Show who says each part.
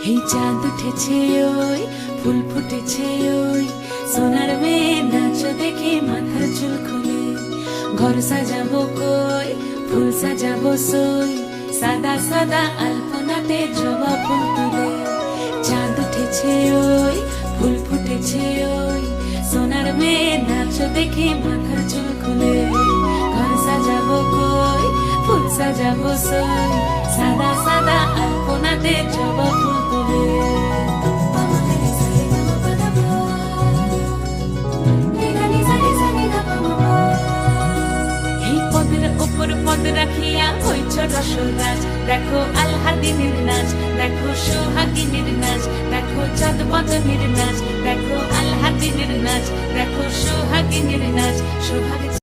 Speaker 1: এই চাঁদ উঠেছে ওই ফুল ফুটেছে ওই সোনার মেয়ে নাচ দেখে মাথার চুল খুলে ঘর সাজাবো কই ফুল সাজাবো সই সাদা সাদা আলপনাতে জবা ফুল তুলে চাঁদ উঠেছে ওই ফুল ফুটেছে ওই সোনার মেয়ে নাচ দেখে মাথার চুল খুলে ঘর সাজাবো কই ফুল সাজাবো সই সাদা সাদা আলপনাতে জবা ফুল তুলে উপর পদ রাখিয়া হইছ রসরাজ দেখো আলহাদিনের নাচ দেখো সোহাগিনীর নাচ দেখো চাঁদ বদনের নাচ দেখো আলহাদিনের নাচ দেখো সোহাগিনীর নাচ সোহাগ